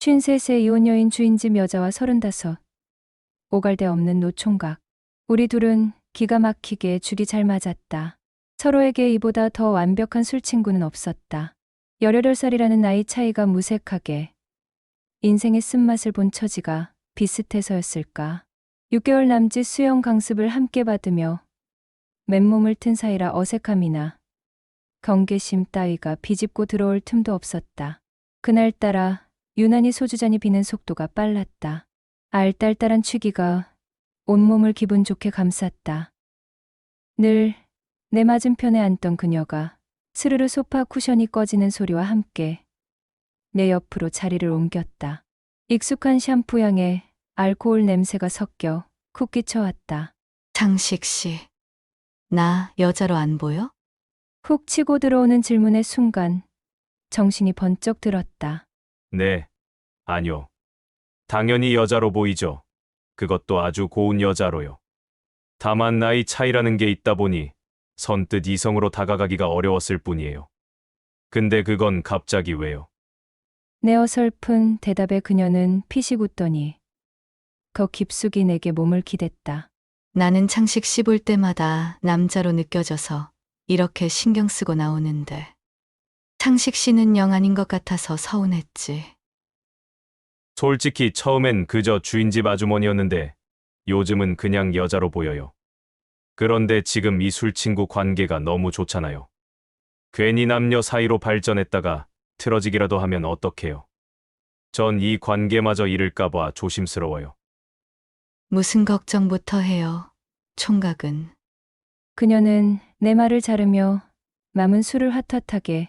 53세 이혼 여인 주인집 여자와 35. 오갈데 없는 노총각. 우리 둘은 기가 막히게 줄이 잘 맞았다. 서로에게 이보다 더 완벽한 술친구는 없었다. 18살이라는 나이 차이가 무색하게 인생의 쓴맛을 본 처지가 비슷해서였을까. 6개월 남짓 수영 강습을 함께 받으며 맨몸을 튼 사이라 어색함이나 경계심 따위가 비집고 들어올 틈도 없었다. 그날따라 유난히 소주잔이 비는 속도가 빨랐다. 알딸딸한 취기가 온몸을 기분 좋게 감쌌다. 늘 내 맞은편에 앉던 그녀가 스르르 소파 쿠션이 꺼지는 소리와 함께 내 옆으로 자리를 옮겼다. 익숙한 샴푸 향에 알코올 냄새가 섞여 쿡 끼쳐왔다. 창식 씨, 나 여자로 안 보여? 훅 치고 들어오는 질문의 순간 정신이 번쩍 들었다. 네, 아니요. 당연히 여자로 보이죠. 그것도 아주 고운 여자로요. 다만 나이 차이라는 게 있다 보니 선뜻 이성으로 다가가기가 어려웠을 뿐이에요. 근데 그건 갑자기 왜요? 내 어설픈 대답에 그녀는 피식 웃더니 더 깊숙이 내게 몸을 기댔다. 나는 창식 씨 볼 때마다 남자로 느껴져서 이렇게 신경 쓰고 나오는데 창식 씨는 영 아닌 것 같아서 서운했지. 솔직히 처음엔 그저 주인집 아주머니였는데 요즘은 그냥 여자로 보여요. 그런데 지금 이 술친구 관계가 너무 좋잖아요. 괜히 남녀 사이로 발전했다가 틀어지기라도 하면 어떡해요. 전 이 관계마저 잃을까봐 조심스러워요. 무슨 걱정부터 해요, 총각은. 그녀는 내 말을 자르며 남은 술을 핫핫하게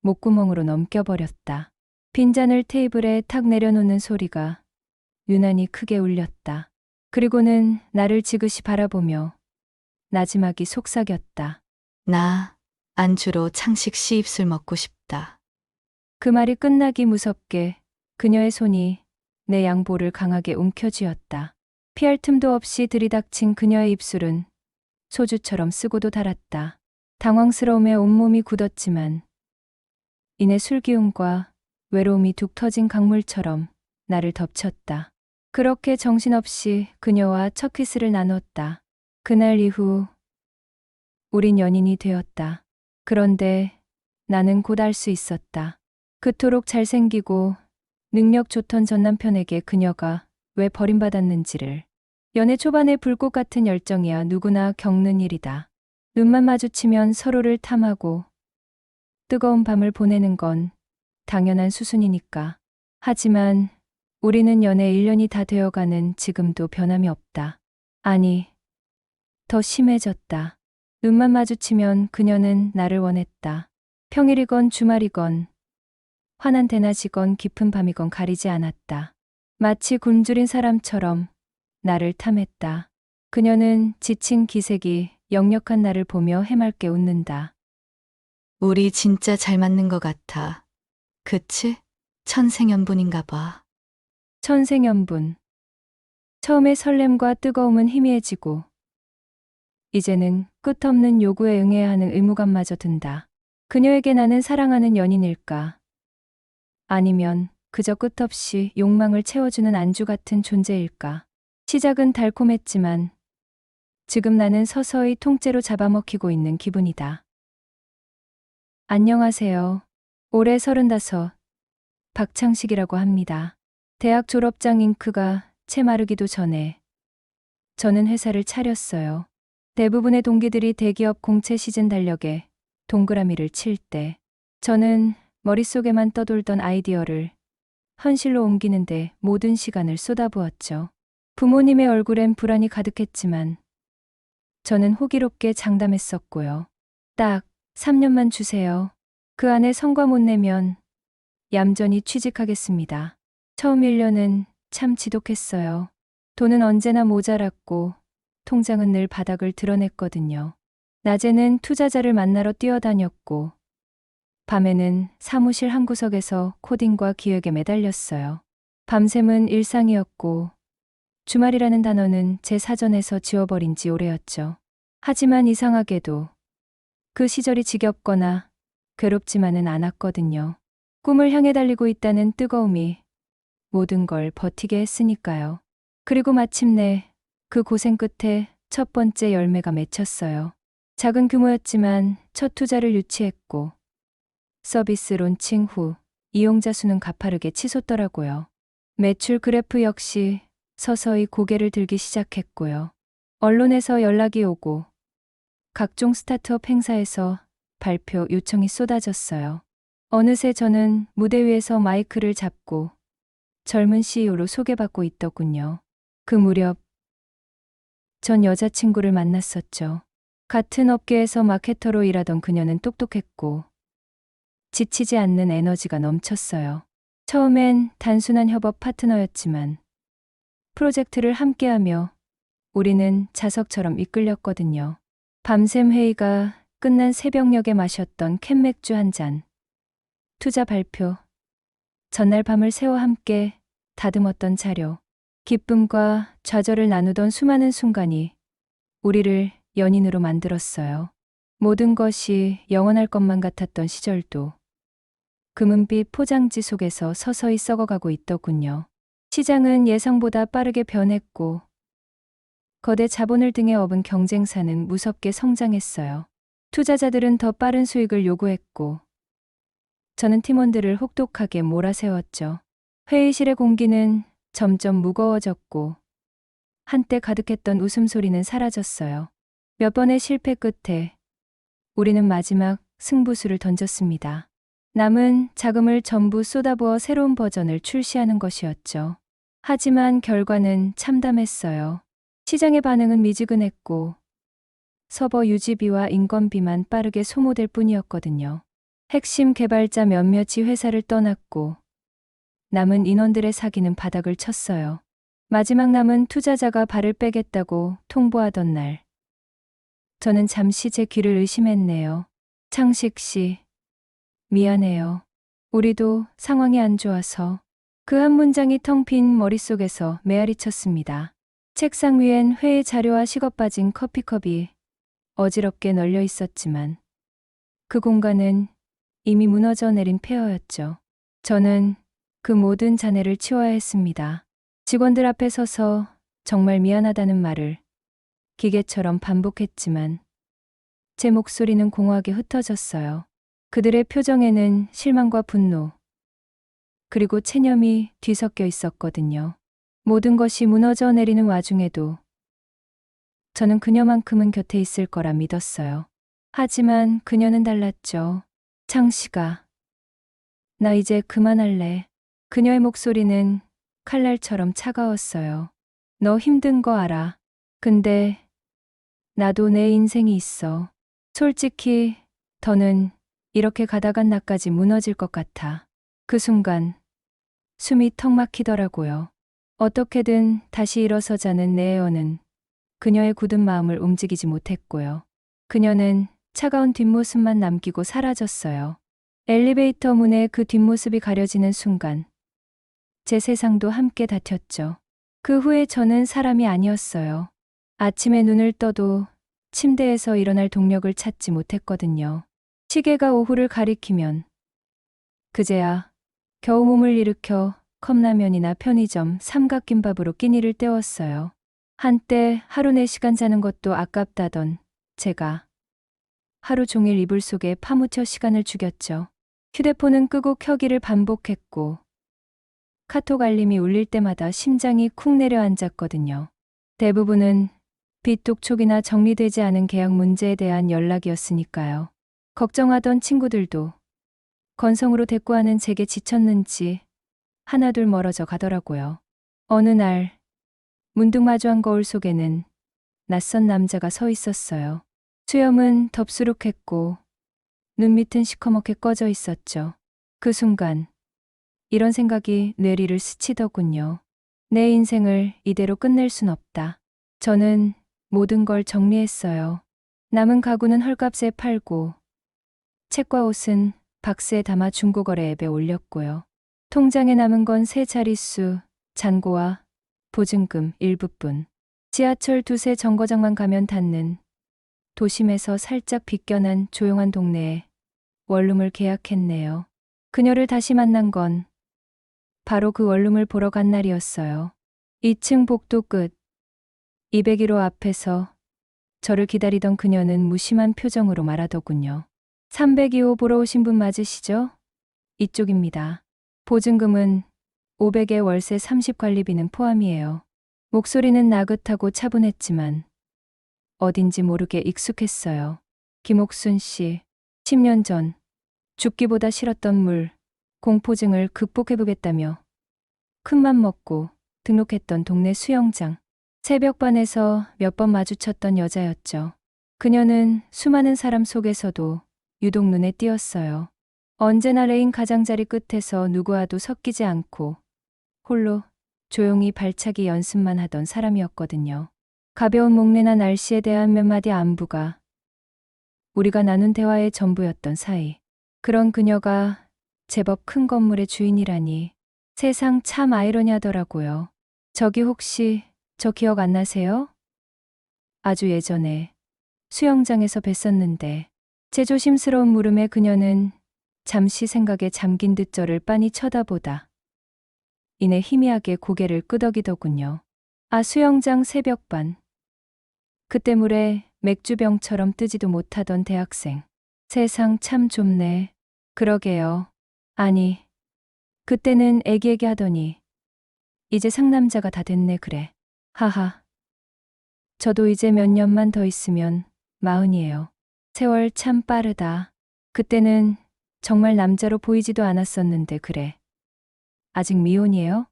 목구멍으로 넘겨버렸다. 빈잔을 테이블에 탁 내려놓는 소리가 유난히 크게 울렸다. 그리고는 나를 지그시 바라보며 나지막이 속삭였다. 나 안주로 창식 씨 입술 먹고 싶다. 그 말이 끝나기 무섭게 그녀의 손이 내 양볼을 강하게 움켜쥐었다. 피할 틈도 없이 들이닥친 그녀의 입술은 소주처럼 쓰고도 달았다. 당황스러움에 온몸이 굳었지만 이내 술기운과 외로움이 툭 터진 강물처럼 나를 덮쳤다. 그렇게 정신없이 그녀와 첫 키스를 나눴다. 그날 이후 우린 연인이 되었다. 그런데 나는 곧 알 수 있었다. 그토록 잘생기고 능력 좋던 전 남편에게 그녀가 왜 버림받았는지를. 연애 초반의 불꽃 같은 열정이야 누구나 겪는 일이다. 눈만 마주치면 서로를 탐하고 뜨거운 밤을 보내는 건 당연한 수순이니까. 하지만 우리는 연애 1년이 다 되어가는 지금도 변함이 없다. 아니, 더 심해졌다. 눈만 마주치면 그녀는 나를 원했다. 평일이건 주말이건 환한 대낮이건 깊은 밤이건 가리지 않았다. 마치 굶주린 사람처럼 나를 탐했다. 그녀는 지친 기색이 역력한 나를 보며 해맑게 웃는다. 우리 진짜 잘 맞는 것 같아. 그치? 천생연분인가 봐. 천생연분. 처음에 설렘과 뜨거움은 희미해지고 이제는 끝없는 요구에 응해야 하는 의무감마저 든다. 그녀에게 나는 사랑하는 연인일까? 아니면 그저 끝없이 욕망을 채워주는 안주 같은 존재일까? 시작은 달콤했지만 지금 나는 서서히 통째로 잡아먹히고 있는 기분이다. 안녕하세요. 올해 35, 박창식이라고 합니다. 대학 졸업장 잉크가 채 마르기도 전에 저는 회사를 차렸어요. 대부분의 동기들이 대기업 공채 시즌 달력에 동그라미를 칠 때 저는 머릿속에만 떠돌던 아이디어를 현실로 옮기는데 모든 시간을 쏟아부었죠. 부모님의 얼굴엔 불안이 가득했지만 저는 호기롭게 장담했었고요. 딱 3년만 주세요. 그 안에 성과 못 내면 얌전히 취직하겠습니다. 처음 1년은 참 지독했어요. 돈은 언제나 모자랐고 통장은 늘 바닥을 드러냈거든요. 낮에는 투자자를 만나러 뛰어다녔고 밤에는 사무실 한 구석에서 코딩과 기획에 매달렸어요. 밤샘은 일상이었고 주말이라는 단어는 제 사전에서 지워버린 지 오래였죠. 하지만 이상하게도 그 시절이 지겹거나 괴롭지만은 않았거든요. 꿈을 향해 달리고 있다는 뜨거움이 모든 걸 버티게 했으니까요. 그리고 마침내 그 고생 끝에 첫 번째 열매가 맺혔어요. 작은 규모였지만 첫 투자를 유치했고 서비스 론칭 후 이용자 수는 가파르게 치솟더라고요. 매출 그래프 역시 서서히 고개를 들기 시작했고요. 언론에서 연락이 오고 각종 스타트업 행사에서 발표 요청이 쏟아졌어요. 어느새 저는 무대 위에서 마이크를 잡고 젊은 CEO로 소개받고 있더군요. 그 무렵 전 여자친구를 만났었죠. 같은 업계에서 마케터로 일하던 그녀는 똑똑했고 지치지 않는 에너지가 넘쳤어요. 처음엔 단순한 협업 파트너였지만 프로젝트를 함께하며 우리는 자석처럼 이끌렸거든요. 밤샘 회의가 끝난 새벽녘에 마셨던 캔맥주 한 잔, 투자 발표, 전날 밤을 새워 함께 다듬었던 자료, 기쁨과 좌절을 나누던 수많은 순간이 우리를 연인으로 만들었어요. 모든 것이 영원할 것만 같았던 시절도 금은빛 포장지 속에서 서서히 썩어가고 있더군요. 시장은 예상보다 빠르게 변했고 거대 자본을 등에 업은 경쟁사는 무섭게 성장했어요. 투자자들은 더 빠른 수익을 요구했고 저는 팀원들을 혹독하게 몰아세웠죠. 회의실의 공기는 점점 무거워졌고 한때 가득했던 웃음소리는 사라졌어요. 몇 번의 실패 끝에 우리는 마지막 승부수를 던졌습니다. 남은 자금을 전부 쏟아부어 새로운 버전을 출시하는 것이었죠. 하지만 결과는 참담했어요. 시장의 반응은 미지근했고 서버 유지비와 인건비만 빠르게 소모될 뿐이었거든요. 핵심 개발자 몇몇이 회사를 떠났고 남은 인원들의 사기는 바닥을 쳤어요. 마지막 남은 투자자가 발을 빼겠다고 통보하던 날 저는 잠시 제 귀를 의심했네요. 창식 씨, 미안해요. 우리도 상황이 안 좋아서. 그 한 문장이 텅 빈 머릿속에서 메아리 쳤습니다. 책상 위엔 회의 자료와 식어 빠진 커피컵이 어지럽게 널려 있었지만 그 공간은 이미 무너져 내린 폐허였죠. 저는 그 모든 잔해를 치워야 했습니다. 직원들 앞에 서서 정말 미안하다는 말을 기계처럼 반복했지만 제 목소리는 공허하게 흩어졌어요. 그들의 표정에는 실망과 분노, 그리고 체념이 뒤섞여 있었거든요. 모든 것이 무너져 내리는 와중에도 저는 그녀만큼은 곁에 있을 거라 믿었어요. 하지만 그녀는 달랐죠. 창식아, 나 이제 그만할래. 그녀의 목소리는 칼날처럼 차가웠어요. 너 힘든 거 알아. 근데 나도 내 인생이 있어. 솔직히 더는 이렇게 가다간 나까지 무너질 것 같아. 그 순간 숨이 턱 막히더라고요. 어떻게든 다시 일어서자는 내 애원은 그녀의 굳은 마음을 움직이지 못했고요. 그녀는 차가운 뒷모습만 남기고 사라졌어요. 엘리베이터 문에 그 뒷모습이 가려지는 순간 제 세상도 함께 닫혔죠. 그 후에 저는 사람이 아니었어요. 아침에 눈을 떠도 침대에서 일어날 동력을 찾지 못했거든요. 시계가 오후를 가리키면 그제야 겨우 몸을 일으켜 컵라면이나 편의점 삼각김밥으로 끼니를 때웠어요. 한때 하루 4시간 자는 것도 아깝다던 제가 하루 종일 이불 속에 파묻혀 시간을 죽였죠. 휴대폰은 끄고 켜기를 반복했고 카톡 알림이 울릴 때마다 심장이 쿵 내려앉았거든요. 대부분은 빚 독촉이나 정리되지 않은 계약 문제에 대한 연락이었으니까요. 걱정하던 친구들도 건성으로 대꾸하는 제게 지쳤는지 하나둘 멀어져 가더라고요. 어느 날 문득 마주한 거울 속에는 낯선 남자가 서 있었어요. 수염은 덥수룩했고 눈 밑은 시커멓게 꺼져 있었죠. 그 순간 이런 생각이 뇌리를 스치더군요. 내 인생을 이대로 끝낼 순 없다. 저는 모든 걸 정리했어요. 남은 가구는 헐값에 팔고 책과 옷은 박스에 담아 중고거래 앱에 올렸고요. 통장에 남은 건 3자릿수, 잔고와 보증금 일부뿐. 지하철 2세 정거장만 가면 닿는 도심에서 살짝 비껴난 조용한 동네에 원룸을 계약했네요. 그녀를 다시 만난 건 바로 그 원룸을 보러 간 날이었어요. 2층 복도 끝 201호 앞에서 저를 기다리던 그녀는 무심한 표정으로 말하더군요. 302호 보러 오신 분 맞으시죠? 이쪽입니다. 보증금은 500에 월세 30 관리비는 포함이에요. 목소리는 나긋하고 차분했지만 어딘지 모르게 익숙했어요. 김옥순 씨, 10년 전 죽기보다 싫었던 물, 공포증을 극복해보겠다며 큰맘 먹고 등록했던 동네 수영장. 새벽반에서 몇 번 마주쳤던 여자였죠. 그녀는 수많은 사람 속에서도 유독 눈에 띄었어요. 언제나 레인 가장자리 끝에서 누구와도 섞이지 않고 홀로 조용히 발차기 연습만 하던 사람이었거든요. 가벼운 목례나 날씨에 대한 몇 마디 안부가 우리가 나눈 대화의 전부였던 사이. 그런 그녀가 제법 큰 건물의 주인이라니 세상 참 아이러니하더라고요. 저기 혹시 저 기억 안 나세요? 아주 예전에 수영장에서 뵀었는데 제 조심스러운 물음에 그녀는 잠시 생각에 잠긴 듯 저를 빤히 쳐다보다 이내 희미하게 고개를 끄덕이더군요. 아, 수영장 새벽반. 그때 물에 맥주병처럼 뜨지도 못하던 대학생. 세상 참 좁네. 그러게요. 아니, 그때는 애기애기 하더니 이제 상남자가 다 됐네 그래. 하하. 저도 이제 몇 년만 더 있으면 40이에요. 세월 참 빠르다. 그때는 정말 남자로 보이지도 않았었는데 그래. 아직 미혼이에요?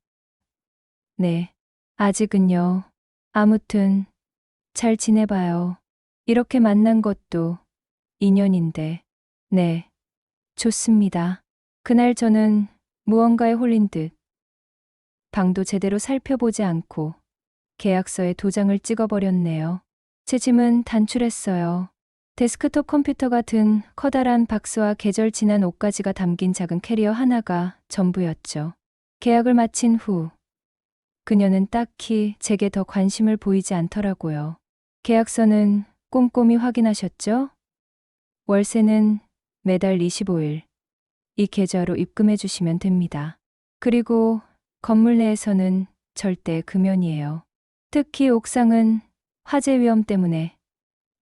네. 아직은요. 아무튼 잘 지내봐요. 이렇게 만난 것도 인연인데. 네. 좋습니다. 그날 저는 무언가에 홀린 듯 방도 제대로 살펴보지 않고 계약서에 도장을 찍어버렸네요. 제 짐은 단출했어요. 데스크톱 컴퓨터가 든 커다란 박스와 계절 지난 옷가지가 담긴 작은 캐리어 하나가 전부였죠. 계약을 마친 후 그녀는 딱히 제게 더 관심을 보이지 않더라고요. 계약서는 꼼꼼히 확인하셨죠? 월세는 매달 25일 이 계좌로 입금해 주시면 됩니다. 그리고 건물 내에서는 절대 금연이에요. 특히 옥상은 화재 위험 때문에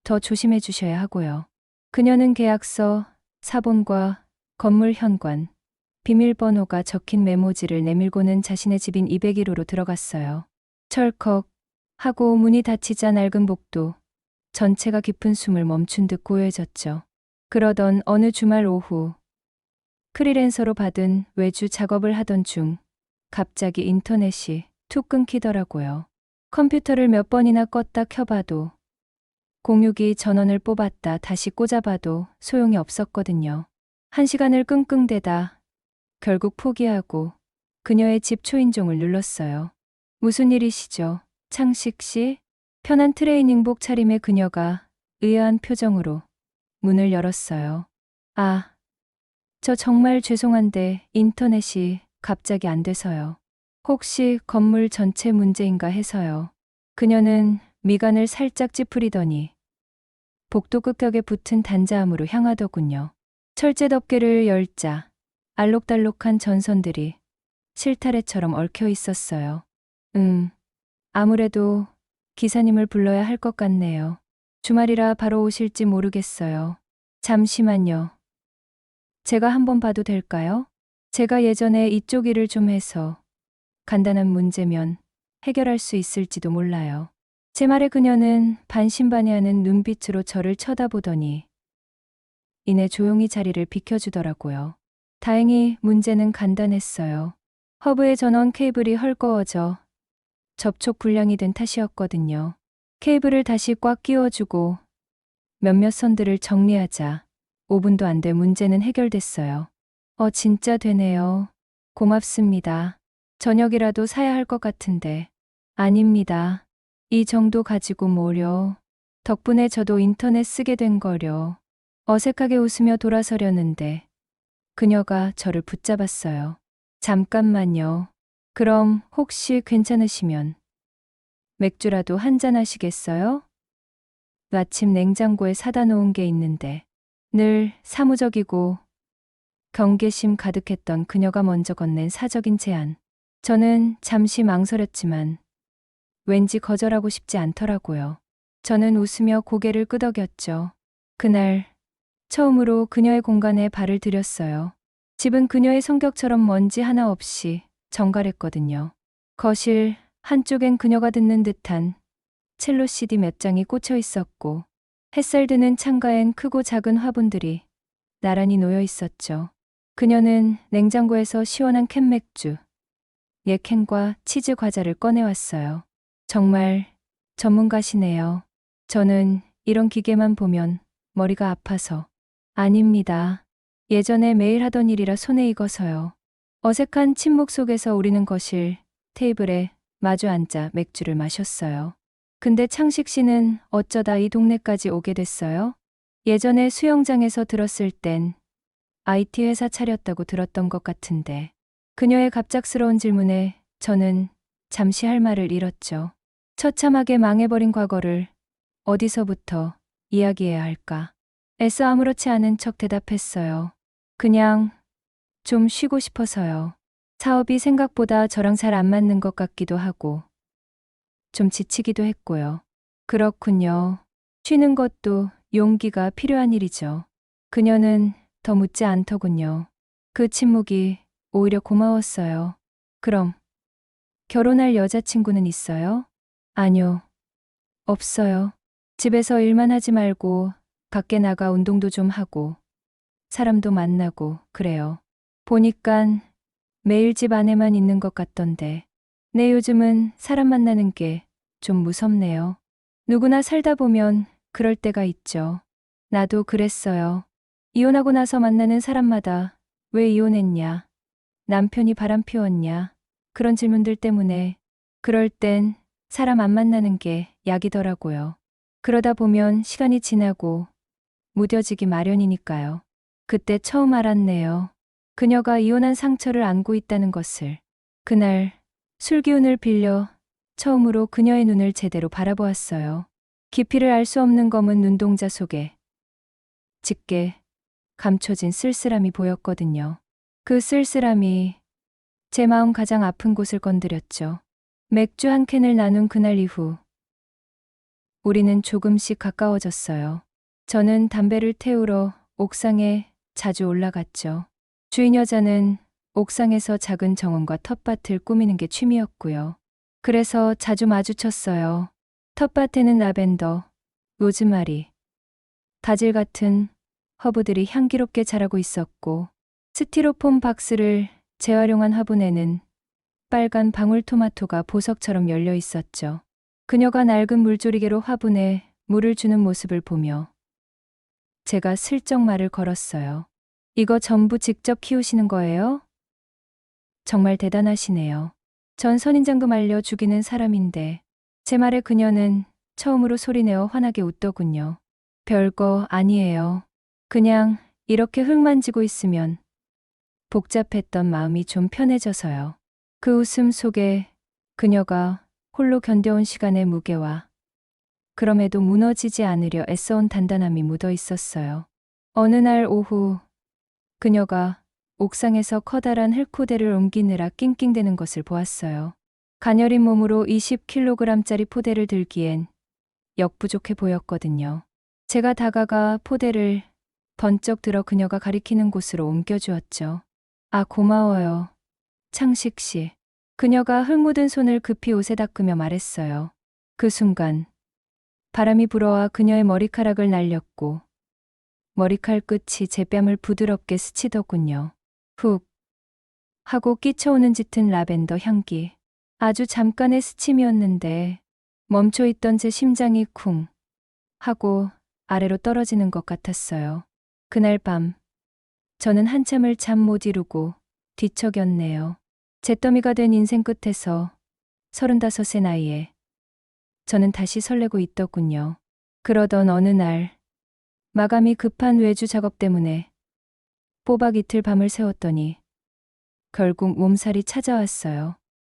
더 조심해 주셔야 하고요. 그녀는 계약서, 사본과 건물 현관, 비밀번호가 적힌 메모지를 내밀고는 자신의 집인 201호로 들어갔어요. 철컥 하고 문이 닫히자 낡은 복도 전체가 깊은 숨을 멈춘 듯 고요해졌죠. 그러던 어느 주말 오후 프리랜서로 받은 외주 작업을 하던 중 갑자기 인터넷이 툭 끊기더라고요. 컴퓨터를 몇 번이나 껐다 켜봐도 공유기 전원을 뽑았다 다시 꽂아봐도 소용이 없었거든요. 1시간을 끙끙대다 결국 포기하고 그녀의 집 초인종을 눌렀어요. 무슨 일이시죠? 창식 씨? 편한 트레이닝복 차림의 그녀가 의아한 표정으로 문을 열었어요. 아, 저 정말 죄송한데 인터넷이 갑자기 안 돼서요. 혹시 건물 전체 문제인가 해서요. 그녀는 미간을 살짝 찌푸리더니 복도 끝격에 붙은 단자함으로 향하더군요. 철제 덮개를 열자 알록달록한 전선들이 실타래처럼 얽혀 있었어요. 아무래도 기사님을 불러야 할 것 같네요. 주말이라 바로 오실지 모르겠어요. 잠시만요. 제가 한번 봐도 될까요? 제가 예전에 이쪽 일을 좀 해서 간단한 문제면 해결할 수 있을지도 몰라요. 제 말에 그녀는 반신반의하는 눈빛으로 저를 쳐다보더니 이내 조용히 자리를 비켜주더라고요. 다행히 문제는 간단했어요. 허브의 전원 케이블이 헐거워져 접촉 불량이 된 탓이었거든요. 케이블을 다시 꽉 끼워주고 몇몇 선들을 정리하자 5분도 안 돼 문제는 해결됐어요. 진짜 되네요. 고맙습니다. 저녁이라도 사야 할 것 같은데. 아닙니다. 이 정도 가지고 뭐려. 덕분에 저도 인터넷 쓰게 된 거려. 어색하게 웃으며 돌아서려는데 그녀가 저를 붙잡았어요. 잠깐만요. 그럼 혹시 괜찮으시면 맥주라도 한잔 하시겠어요? 마침 냉장고에 사다 놓은 게 있는데. 늘 사무적이고 경계심 가득했던 그녀가 먼저 건넨 사적인 제안. 저는 잠시 망설였지만 왠지 거절하고 싶지 않더라고요. 저는 웃으며 고개를 끄덕였죠. 그날 처음으로 그녀의 공간에 발을 들였어요. 집은 그녀의 성격처럼 먼지 하나 없이 정갈했거든요. 거실 한쪽엔 그녀가 듣는 듯한 첼로 CD 몇 장이 꽂혀 있었고 햇살 드는 창가엔 크고 작은 화분들이 나란히 놓여 있었죠. 그녀는 냉장고에서 시원한 캔맥주, 예캔과 치즈 과자를 꺼내왔어요. 정말 전문가시네요. 저는 이런 기계만 보면 머리가 아파서. 아닙니다. 예전에 매일 하던 일이라 손에 익어서요. 어색한 침묵 속에서 우리는 거실 테이블에 마주 앉아 맥주를 마셨어요. 근데 창식 씨는 어쩌다 이 동네까지 오게 됐어요? 예전에 수영장에서 들었을 땐 IT 회사 차렸다고 들었던 것 같은데. 그녀의 갑작스러운 질문에 저는 잠시 할 말을 잃었죠. 처참하게 망해버린 과거를 어디서부터 이야기해야 할까? 애써 아무렇지 않은 척 대답했어요. 그냥 좀 쉬고 싶어서요. 사업이 생각보다 저랑 잘 안 맞는 것 같기도 하고 좀 지치기도 했고요. 그렇군요. 쉬는 것도 용기가 필요한 일이죠. 그녀는 더 묻지 않더군요. 그 침묵이 오히려 고마웠어요. 그럼 결혼할 여자친구는 있어요? 아니요. 없어요. 집에서 일만 하지 말고 밖에 나가 운동도 좀 하고 사람도 만나고 그래요. 보니깐 매일 집 안에만 있는 것 같던데. 네, 요즘은 사람 만나는 게 좀 무섭네요. 누구나 살다 보면 그럴 때가 있죠. 나도 그랬어요. 이혼하고 나서 만나는 사람마다 왜 이혼했냐? 남편이 바람 피웠냐? 그런 질문들 때문에 그럴 땐 사람 안 만나는 게 약이더라고요. 그러다 보면 시간이 지나고 무뎌지기 마련이니까요. 그때 처음 알았네요. 그녀가 이혼한 상처를 안고 있다는 것을. 그날 술 기운을 빌려 처음으로 그녀의 눈을 제대로 바라보았어요. 깊이를 알 수 없는 검은 눈동자 속에 짙게 감춰진 쓸쓸함이 보였거든요. 그 쓸쓸함이 제 마음 가장 아픈 곳을 건드렸죠. 맥주 한 캔을 나눈 그날 이후 우리는 조금씩 가까워졌어요. 저는 담배를 태우러 옥상에 자주 올라갔죠. 주인 여자는 옥상에서 작은 정원과 텃밭을 꾸미는 게 취미였고요. 그래서 자주 마주쳤어요. 텃밭에는 라벤더, 로즈마리, 바질 같은 허브들이 향기롭게 자라고 있었고 스티로폼 박스를 재활용한 화분에는 빨간 방울토마토가 보석처럼 열려 있었죠. 그녀가 낡은 물조리개로 화분에 물을 주는 모습을 보며 제가 슬쩍 말을 걸었어요. 이거 전부 직접 키우시는 거예요? 정말 대단하시네요. 전 선인장도 말려 죽이는 사람인데. 제 말에 그녀는 처음으로 소리내어 환하게 웃더군요. 별거 아니에요. 그냥 이렇게 흙 만지고 있으면 복잡했던 마음이 좀 편해져서요. 그 웃음 속에 그녀가 홀로 견뎌온 시간의 무게와 그럼에도 무너지지 않으려 애써온 단단함이 묻어 있었어요. 어느 날 오후 그녀가 옥상에서 커다란 흙포대를 옮기느라 낑낑대는 것을 보았어요. 가녀린 몸으로 20kg짜리 포대를 들기엔 역부족해 보였거든요. 제가 다가가 포대를 번쩍 들어 그녀가 가리키는 곳으로 옮겨주었죠. 아, 고마워요. 창식 씨. 그녀가 흙 묻은 손을 급히 옷에 닦으며 말했어요. 그 순간 바람이 불어와 그녀의 머리카락을 날렸고 머리칼 끝이 제 뺨을 부드럽게 스치더군요. 훅 하고 끼쳐오는 짙은 라벤더 향기. 아주 잠깐의 스침이었는데 멈춰있던 제 심장이 쿵 하고 아래로 떨어지는 것 같았어요. 그날 밤 저는 한참을 잠 못 이루고 뒤척였네요. 잿더미가 된 인생 끝에서 35의 나이에 저는 다시 설레고 있더군요. 그러던 어느 날 마감이 급한 외주 작업 때문에 꼬박 이틀 밤을 새웠더니 결국 몸살이 찾아왔어요.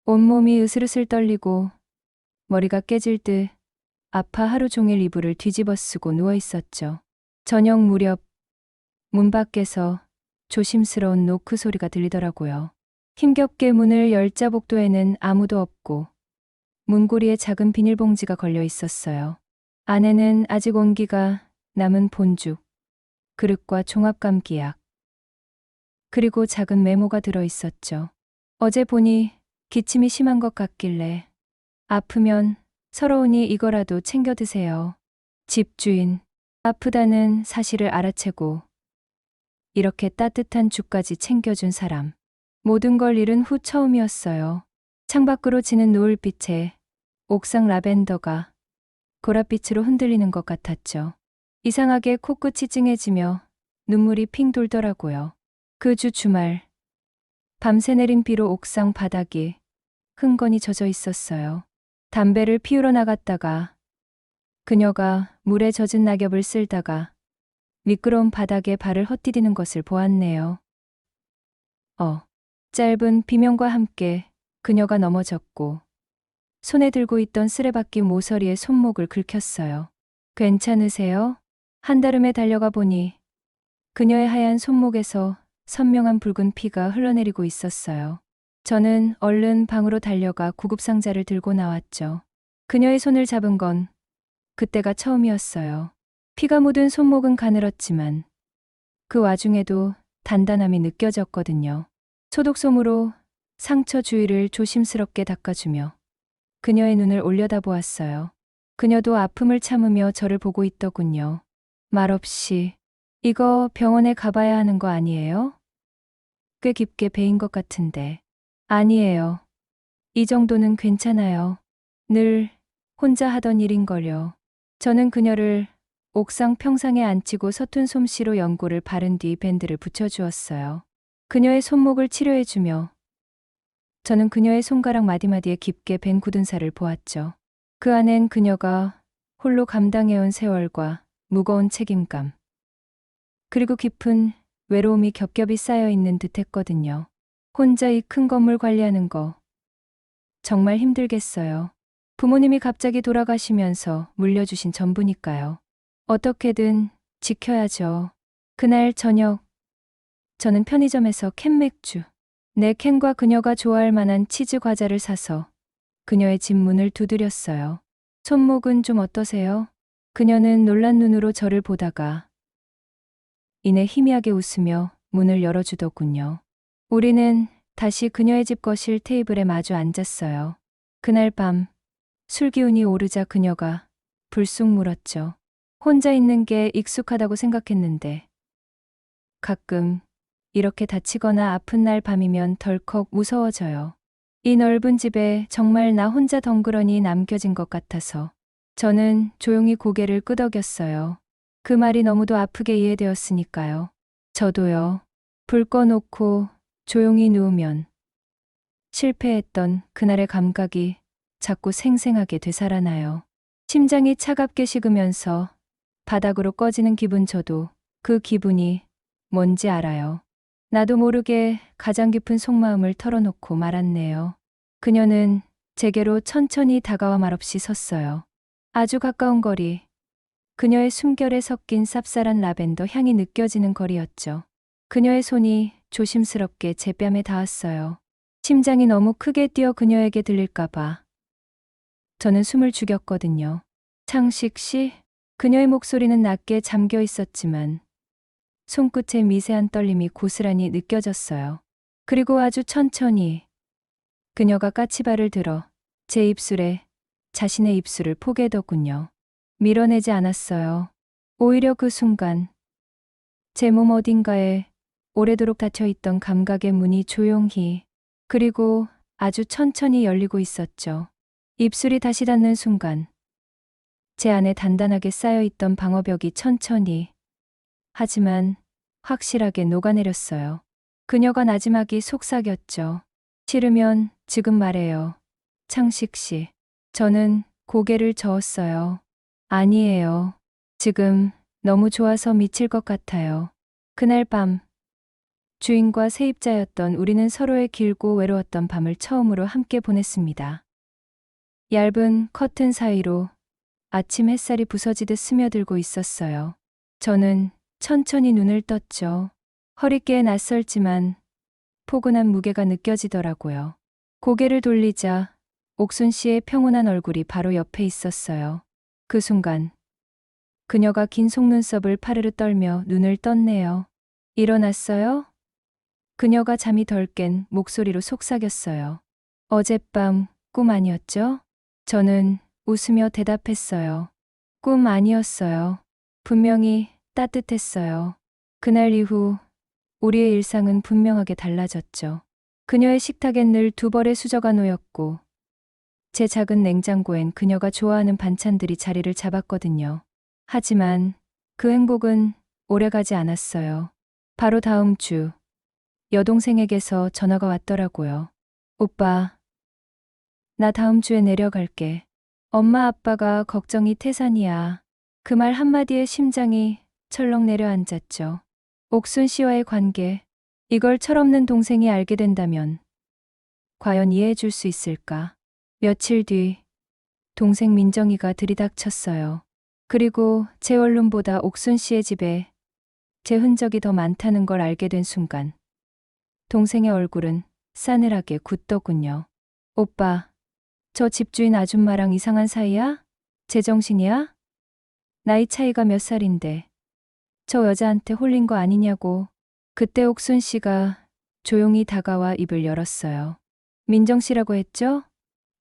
온몸이 으슬으슬 떨리고 머리가 깨질 듯 아파 하루 종일 이불을 뒤집어 쓰고 누워 있었죠. 저녁 무렵 문 밖에서 조심스러운 노크 소리가 들리더라고요. 힘겹게 문을 열자 복도에는 아무도 없고 문고리에 작은 비닐봉지가 걸려 있었어요. 안에는 아직 온기가 남은 본죽, 그릇과 종합감기약, 그리고 작은 메모가 들어 있었죠. 어제 보니 기침이 심한 것 같길래 아프면 서러우니 이거라도 챙겨 드세요. 집주인, 아프다는 사실을 알아채고 이렇게 따뜻한 죽까지 챙겨준 사람. 모든 걸 잃은 후 처음이었어요. 창밖으로 지는 노을빛에 옥상 라벤더가 보랏빛으로 흔들리는 것 같았죠. 이상하게 코끝이 찡해지며 눈물이 핑 돌더라고요. 그 주 주말, 밤새 내린 비로 옥상 바닥이 흥건히 젖어 있었어요. 담배를 피우러 나갔다가 그녀가 물에 젖은 낙엽을 쓸다가 미끄러운 바닥에 발을 헛디디는 것을 보았네요. 짧은 비명과 함께 그녀가 넘어졌고 손에 들고 있던 쓰레받기 모서리에 손목을 긁혔어요. 괜찮으세요? 한달음에 달려가 보니 그녀의 하얀 손목에서 선명한 붉은 피가 흘러내리고 있었어요. 저는 얼른 방으로 달려가 구급상자를 들고 나왔죠. 그녀의 손을 잡은 건 그때가 처음이었어요. 피가 묻은 손목은 가늘었지만 그 와중에도 단단함이 느껴졌거든요. 소독솜으로 상처 주위를 조심스럽게 닦아주며 그녀의 눈을 올려다보았어요. 그녀도 아픔을 참으며 저를 보고 있더군요. 말없이 이거 병원에 가봐야 하는 거 아니에요? 꽤 깊게 베인 것 같은데. 아니에요. 이 정도는 괜찮아요. 늘 혼자 하던 일인걸요. 저는 그녀를 옥상 평상에 앉히고 서툰 솜씨로 연고를 바른 뒤 밴드를 붙여주었어요. 그녀의 손목을 치료해주며 저는 그녀의 손가락 마디마디에 깊게 벤 굳은 살을 보았죠. 그 안엔 그녀가 홀로 감당해온 세월과 무거운 책임감, 그리고 깊은 외로움이 겹겹이 쌓여 있는 듯 했거든요. 혼자 이 큰 건물 관리하는 거 정말 힘들겠어요. 부모님이 갑자기 돌아가시면서 물려주신 전부니까요. 어떻게든 지켜야죠. 그날 저녁, 저는 편의점에서 캔맥주, 4캔과 그녀가 좋아할 만한 치즈 과자를 사서 그녀의 집 문을 두드렸어요. 손목은 좀 어떠세요? 그녀는 놀란 눈으로 저를 보다가 이내 희미하게 웃으며 문을 열어주더군요. 우리는 다시 그녀의 집 거실 테이블에 마주 앉았어요. 그날 밤 술 기운이 오르자 그녀가 불쑥 물었죠. 혼자 있는 게 익숙하다고 생각했는데 가끔 이렇게 다치거나 아픈 날 밤이면 덜컥 무서워져요. 이 넓은 집에 정말 나 혼자 덩그러니 남겨진 것 같아서 저는 조용히 고개를 끄덕였어요. 그 말이 너무도 아프게 이해되었으니까요. 저도요. 불 꺼놓고 조용히 누우면 실패했던 그날의 감각이 자꾸 생생하게 되살아나요. 심장이 차갑게 식으면서 바닥으로 꺼지는 기분, 저도 그 기분이 뭔지 알아요. 나도 모르게 가장 깊은 속마음을 털어놓고 말았네요. 그녀는 제게로 천천히 다가와 말없이 섰어요. 아주 가까운 거리, 그녀의 숨결에 섞인 쌉쌀한 라벤더 향이 느껴지는 거리였죠. 그녀의 손이 조심스럽게 제 뺨에 닿았어요. 심장이 너무 크게 뛰어 그녀에게 들릴까봐 저는 숨을 죽였거든요. 창식 씨? 그녀의 목소리는 낮게 잠겨 있었지만 손끝의 미세한 떨림이 고스란히 느껴졌어요. 그리고 아주 천천히 그녀가 까치발을 들어 제 입술에 자신의 입술을 포개더군요. 밀어내지 않았어요. 오히려 그 순간 제 몸 어딘가에 오래도록 닫혀있던 감각의 문이 조용히, 그리고 아주 천천히 열리고 있었죠. 입술이 다시 닿는 순간 제 안에 단단하게 쌓여있던 방어벽이 천천히, 하지만 확실하게 녹아내렸어요. 그녀가 나지막이 속삭였죠. 싫으면 지금 말해요. 창식 씨. 저는 고개를 저었어요. 아니에요. 지금 너무 좋아서 미칠 것 같아요. 그날 밤, 주인과 세입자였던 우리는 서로의 길고 외로웠던 밤을 처음으로 함께 보냈습니다. 얇은 커튼 사이로 아침 햇살이 부서지듯 스며들고 있었어요. 저는 천천히 눈을 떴죠. 허리깨에 낯설지만 포근한 무게가 느껴지더라고요. 고개를 돌리자 옥순 씨의 평온한 얼굴이 바로 옆에 있었어요. 그 순간 그녀가 긴 속눈썹을 파르르 떨며 눈을 떴네요. 일어났어요? 그녀가 잠이 덜 깬 목소리로 속삭였어요. 어젯밤 꿈 아니었죠? 저는 웃으며 대답했어요. 꿈 아니었어요. 분명히 따뜻했어요. 그날 이후 우리의 일상은 분명하게 달라졌죠. 그녀의 식탁엔 늘 두 벌의 수저가 놓였고 제 작은 냉장고엔 그녀가 좋아하는 반찬들이 자리를 잡았거든요. 하지만 그 행복은 오래가지 않았어요. 바로 다음 주 여동생에게서 전화가 왔더라고요. 오빠, 나 다음 주에 내려갈게. 엄마 아빠가 걱정이 태산이야. 그 말 한마디에 심장이 철렁 내려앉았죠. 옥순 씨와의 관계, 이걸 철없는 동생이 알게 된다면 과연 이해해 줄 수 있을까? 며칠 뒤 동생 민정이가 들이닥쳤어요. 그리고 제 원룸보다 옥순 씨의 집에 제 흔적이 더 많다는 걸 알게 된 순간 동생의 얼굴은 싸늘하게 굳더군요. 오빠, 저 집주인 아줌마랑 이상한 사이야? 제정신이야? 나이 차이가 몇 살인데 저 여자한테 홀린 거 아니냐고. 그때 옥순 씨가 조용히 다가와 입을 열었어요. 민정 씨라고 했죠?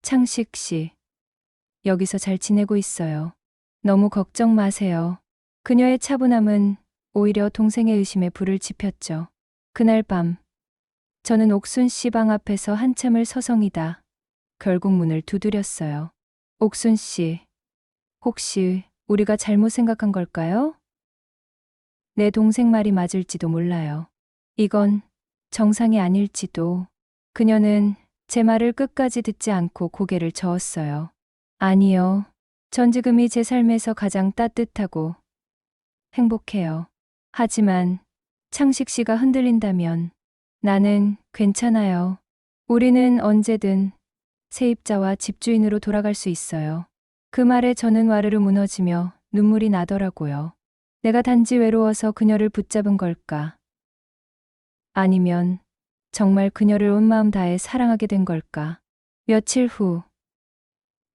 창식 씨. 여기서 잘 지내고 있어요. 너무 걱정 마세요. 그녀의 차분함은 오히려 동생의 의심에 불을 지폈죠. 그날 밤 저는 옥순 씨 방 앞에서 한참을 서성이다 결국 문을 두드렸어요. 옥순 씨, 혹시 우리가 잘못 생각한 걸까요? 내 동생 말이 맞을지도 몰라요. 이건 정상이 아닐지도. 그녀는 제 말을 끝까지 듣지 않고 고개를 저었어요. 아니요. 전 지금이 제 삶에서 가장 따뜻하고 행복해요. 하지만 창식 씨가 흔들린다면 나는 괜찮아요. 우리는 언제든 세입자와 집주인으로 돌아갈 수 있어요. 그 말에 저는 와르르 무너지며 눈물이 나더라고요. 내가 단지 외로워서 그녀를 붙잡은 걸까? 아니면 정말 그녀를 온 마음 다해 사랑하게 된 걸까? 며칠 후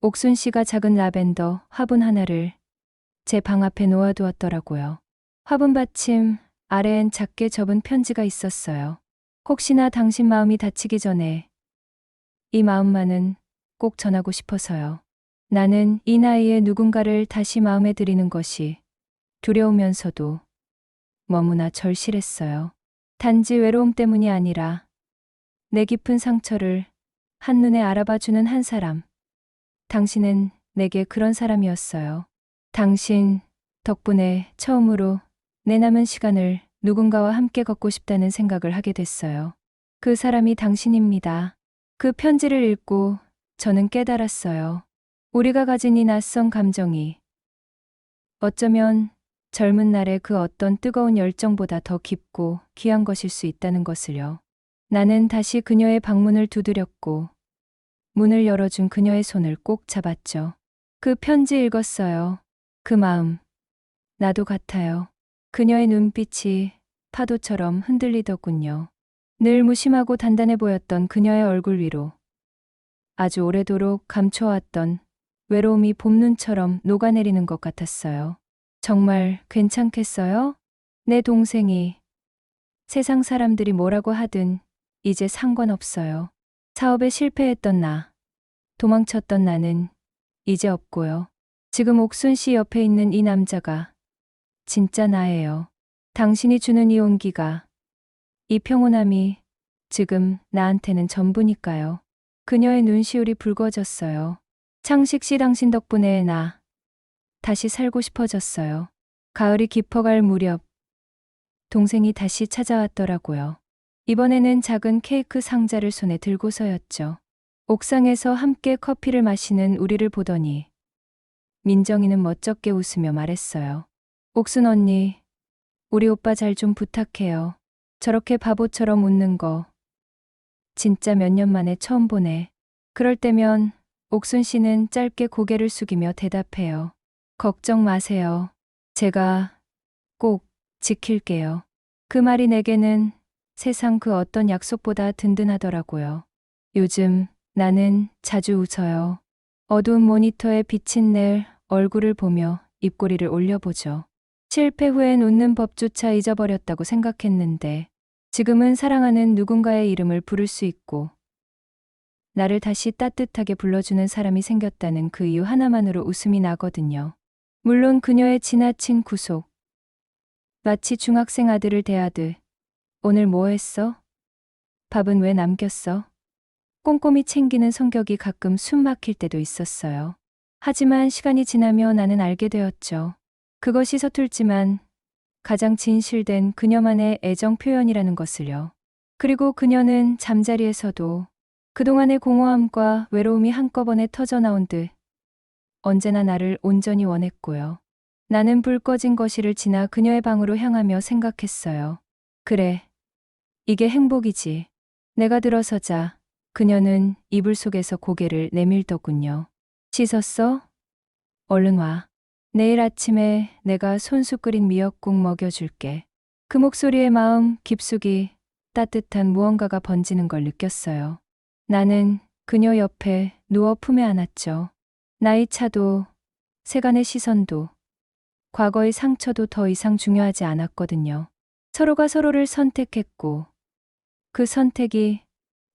옥순 씨가 작은 라벤더 화분 하나를 제 방 앞에 놓아두었더라고요. 화분 받침 아래엔 작게 접은 편지가 있었어요. 혹시나 당신 마음이 다치기 전에 이 마음만은 꼭 전하고 싶어서요. 나는 이 나이에 누군가를 다시 마음에 들이는 것이 두려우면서도 너무나 절실했어요. 단지 외로움 때문이 아니라 내 깊은 상처를 한눈에 알아봐주는 한 사람. 당신은 내게 그런 사람이었어요. 당신 덕분에 처음으로 내 남은 시간을 누군가와 함께 걷고 싶다는 생각을 하게 됐어요. 그 사람이 당신입니다. 그 편지를 읽고 저는 깨달았어요. 우리가 가진 이 낯선 감정이 어쩌면 젊은 날의 그 어떤 뜨거운 열정보다 더 깊고 귀한 것일 수 있다는 것을요. 나는 다시 그녀의 방문을 두드렸고 문을 열어준 그녀의 손을 꼭 잡았죠. 그 편지 읽었어요. 그 마음, 나도 같아요. 그녀의 눈빛이 파도처럼 흔들리더군요. 늘 무심하고 단단해 보였던 그녀의 얼굴 위로 아주 오래도록 감춰왔던 외로움이 봄눈처럼 녹아내리는 것 같았어요. 정말 괜찮겠어요? 내 동생이 세상 사람들이 뭐라고 하든 이제 상관없어요. 사업에 실패했던 나, 도망쳤던 나는 이제 없고요. 지금 옥순 씨 옆에 있는 이 남자가 진짜 나예요. 당신이 주는 이 온기가, 이 평온함이 지금 나한테는 전부니까요. 그녀의 눈시울이 붉어졌어요. 창식 씨 당신 덕분에 나 다시 살고 싶어졌어요. 가을이 깊어갈 무렵 동생이 다시 찾아왔더라고요. 이번에는 작은 케이크 상자를 손에 들고서였죠. 옥상에서 함께 커피를 마시는 우리를 보더니 민정이는 멋쩍게 웃으며 말했어요. 옥순 언니, 우리 오빠 잘 좀 부탁해요. 저렇게 바보처럼 웃는 거 진짜 몇 년 만에 처음 보네. 그럴 때면 옥순 씨는 짧게 고개를 숙이며 대답해요. 걱정 마세요. 제가 꼭 지킬게요. 그 말이 내게는 세상 그 어떤 약속보다 든든하더라고요. 요즘 나는 자주 웃어요. 어두운 모니터에 비친 내 얼굴을 보며 입꼬리를 올려보죠. 실패 후엔 웃는 법조차 잊어버렸다고 생각했는데 지금은 사랑하는 누군가의 이름을 부를 수 있고 나를 다시 따뜻하게 불러주는 사람이 생겼다는 그 이유 하나만으로 웃음이 나거든요. 물론 그녀의 지나친 구속. 마치 중학생 아들을 대하듯 오늘 뭐 했어? 밥은 왜 남겼어? 꼼꼼히 챙기는 성격이 가끔 숨 막힐 때도 있었어요. 하지만 시간이 지나며 나는 알게 되었죠. 그것이 서툴지만 가장 진실된 그녀만의 애정 표현이라는 것을요. 그리고 그녀는 잠자리에서도 그동안의 공허함과 외로움이 한꺼번에 터져나온 듯 언제나 나를 온전히 원했고요. 나는 불 꺼진 거실을 지나 그녀의 방으로 향하며 생각했어요. 그래, 이게 행복이지. 내가 들어서자 그녀는 이불 속에서 고개를 내밀더군요. 씻었어? 얼른 와. 내일 아침에 내가 손수 끓인 미역국 먹여줄게. 그 목소리에 마음 깊숙이 따뜻한 무언가가 번지는 걸 느꼈어요. 나는 그녀 옆에 누워 품에 안았죠. 나이 차도, 세간의 시선도, 과거의 상처도 더 이상 중요하지 않았거든요. 서로가 서로를 선택했고, 그 선택이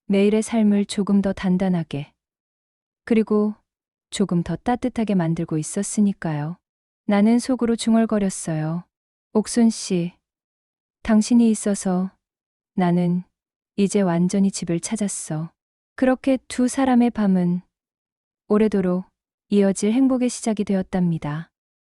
매일의 삶을 조금 더 단단하게, 그리고 조금 더 따뜻하게 만들고 있었으니까요. 나는 속으로 중얼거렸어요. 옥순 씨, 당신이 있어서 나는 이제 완전히 집을 찾았어. 그렇게 두 사람의 밤은 오래도록 이어질 행복의 시작이 되었답니다.